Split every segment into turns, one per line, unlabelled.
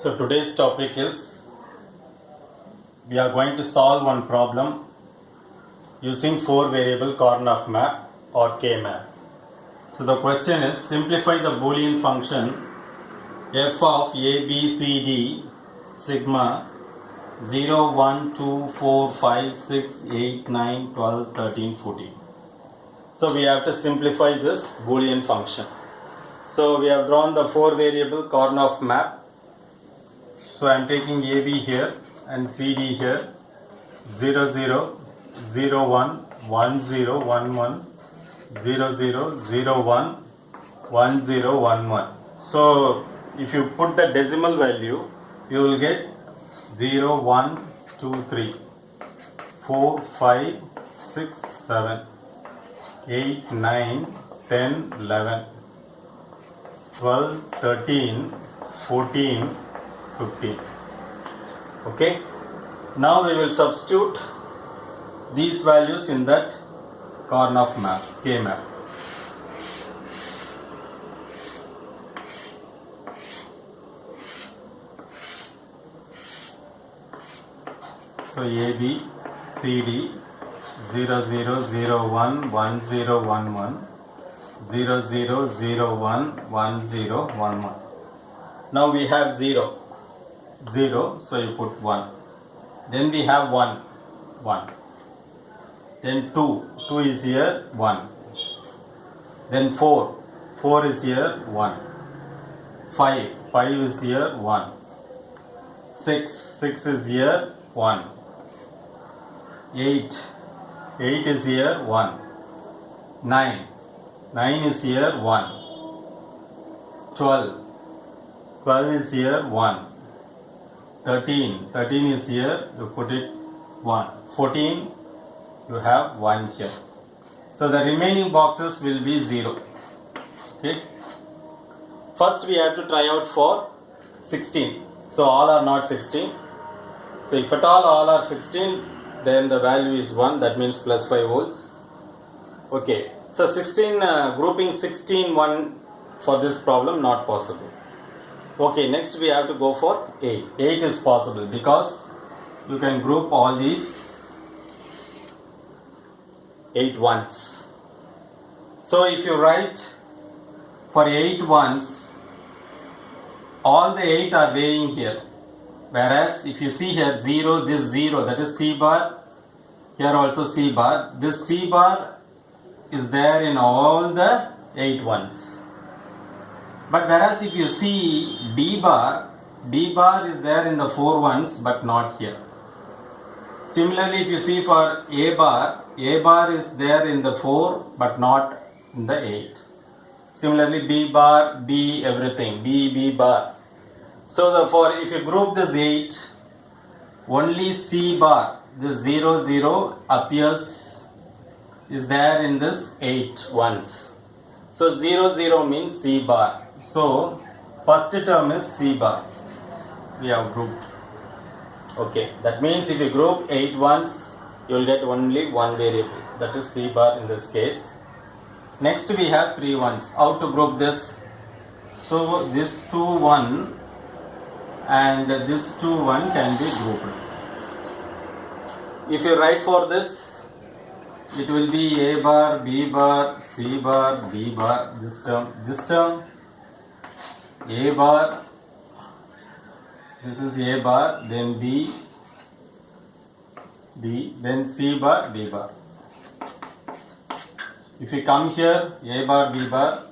So today's topic is we are going to solve one problem using 4 variable Karnaugh map or K map. So the question is simplify the Boolean function f of a b c d sigma 0 1 2 4 5 6 8 9 12 13 14. So we have to simplify this Boolean function. So we have drawn the 4 variable Karnaugh map. So I am taking AB here and CD here 0 0 0 1 1 0 1 1 0 0 0 1 1 0 1 1. So if you put the decimal value, you will get 0 1 2 3 4 5 6 7 8 9 10 11 12 13 14 15. Okay, now we will substitute these values in that Karnaugh map, K map. So AB, CD 0 0 0 1 1 0 1 1 0 0 0 1 1 0 1 1. Now we have 0 0, so you put 1. Then we have 1 1. Then 2 is here 1. Then 4 is here 1. 5 is here 1. 6 is here 1. 8 is here 1. 9 is here 1. 12 is here 1. 13 is here, you put it 1. 14, you have 1 here. So the remaining boxes will be 0. Okay. First we have to try out for 16. So all are not 16. So if at all are 16, then the value is 1, that means plus 5 volts. Okay. So 16, grouping 16 1 for this problem not possible. Okay, next we have to go for 8. 8 is possible because you can group all these 8 ones. So if you write for 8 ones, all the 8 are varying here. Whereas if you see here 0, this 0, that is C bar, here also C bar. This C bar is there in all the 8 ones. But whereas if you see D bar is there in the 4 ones but not here. Similarly, if you see for A bar is there in the 4 but not in the 8. Similarly, B bar, B everything, B bar. So therefore, if you group this 8, only C bar, this 0 0 appears, is there in this 8 ones. So 0 0 means C bar. So first term is C bar. We have grouped. Okay, that means if you group 8 ones, you will get only one variable, that is C bar in this case. Next we have 3 ones. How to group this? So this 2 1 and this 2 1 can be grouped. If you write for this, it will be A bar, B bar, C bar, D bar, this term, A bar, this is A bar, then B, then C bar, D bar. If you come here, A bar, B bar,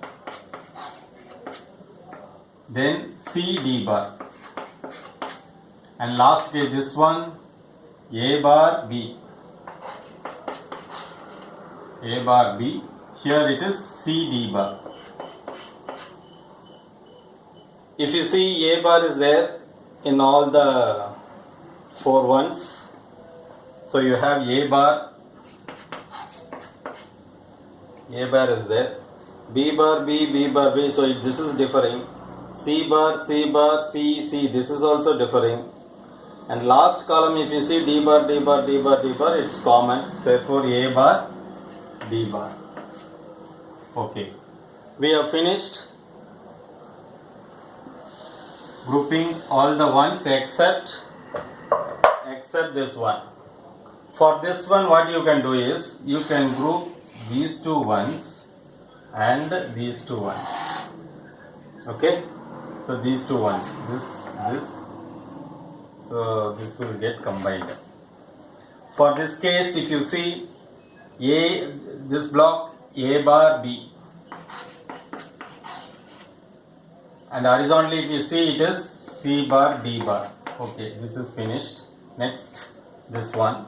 then C, D bar. And lastly this one, A bar, B. A bar, B. Here it is C, D bar. If you see A bar is there in all the 4 ones. So you have A bar is there. B bar, B bar, B. So this is differing. C bar, C, this is also differing. And last column if you see D bar, it's common. Therefore A bar, D bar. Okay. We have finished. grouping all the ones except this one. For this one, what you can do is you can group these two ones and these two ones. Okay, so these two ones, this, so this will get combined. For this case, if you see this block A bar B, and horizontally if you see it is C bar D bar. Okay, this is finished. Next, this one.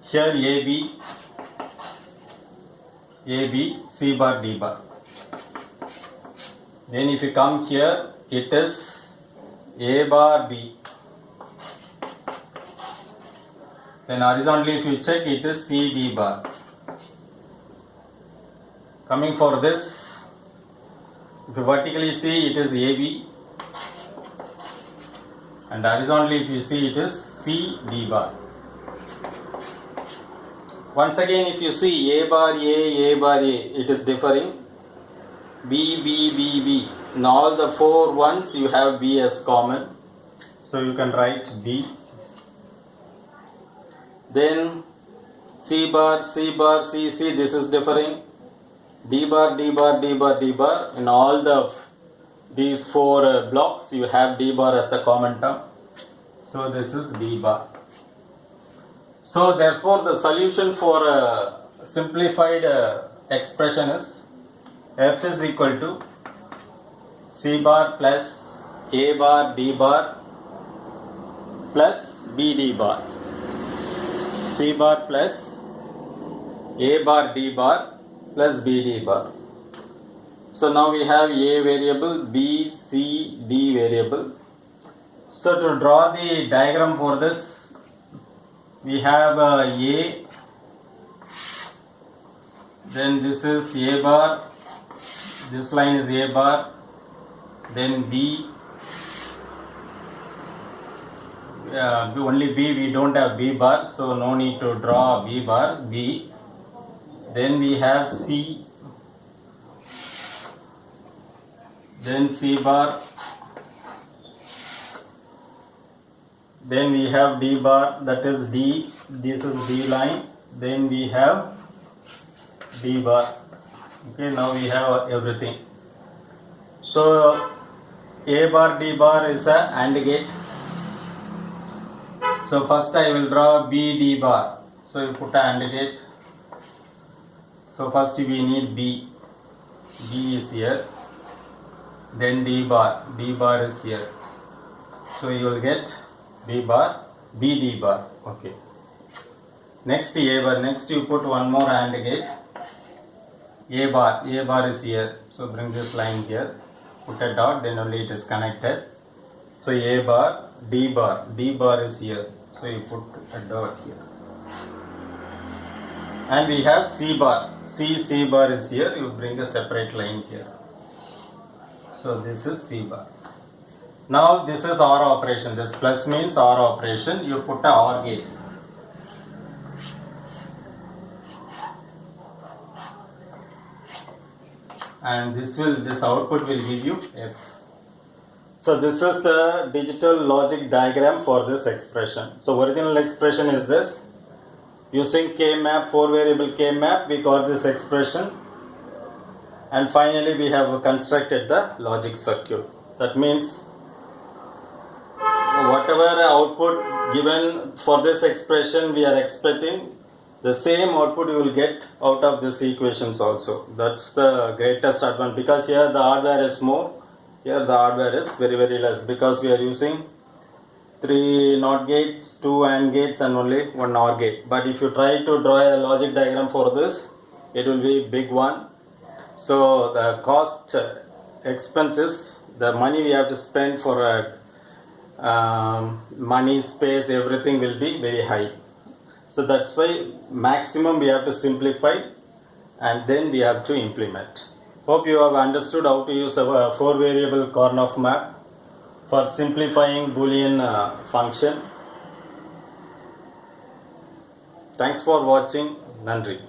Here AB, C bar D bar. Then if you come here, it is A bar B. Then horizontally if you check, it is C D bar. Coming for this, if you vertically see, it is AB. And horizontally if you see, it is C D bar. Once again, if you see A bar A bar A, it is differing. B, B, B, B. In all the four ones, you have B as common. So you can write B. Then C bar, C bar, C, C, this is differing. D bar, D bar, D bar, D bar. In all these four blocks, you have D bar as the common term. So this is D bar. So therefore, the solution for a simplified expression is F is equal to C bar plus A bar D bar plus BD bar. C bar plus A bar D bar plus BD bar. So now we have A variable, B, C, D variable. So to draw the diagram for this, we have A, then this is A bar, this line is A bar, then B, only B, we don't have B bar, so no need to draw B bar, B, then we have C, then C bar, then we have D bar, that is D, this is D line, then we have D bar. Okay, now we have everything. So A bar D bar is a AND gate. So first I will draw B D bar. So you put a AND gate. So first we need B. B is here. Then D bar. D bar is here. So you will get B bar, B D bar. Okay. Next A bar. Next you put one more AND gate. A bar is here. So bring this line here. Put a dot, then only it is connected. So A bar, D bar is here. So you put a dot here. And we have C bar. C bar is here. You bring a separate line here. So this is C bar. Now this is OR operation. This plus means OR operation. You put a OR gate. And this output will give you F. So this is the digital logic diagram for this expression. So original expression is this. Using K-map, 4 variable K-map, we got this expression. And finally we have constructed the logic circuit. That means whatever output given for this expression we are expecting, the same output you will get out of these equations also. That's the greatest advantage, because here the hardware is more, here the hardware is very less, because we are using 3 NOT gates, 2 AND gates and only 1 OR gate. But if you try to draw a logic diagram for this, it will be big one. So the cost, expenses, the money we have to spend for money, space, everything will be very high. So that's why maximum we have to simplify and then we have to implement. Hope you have understood how to use a 4 variable Karnaugh map for simplifying Boolean function. Thanks for watching. Nandri.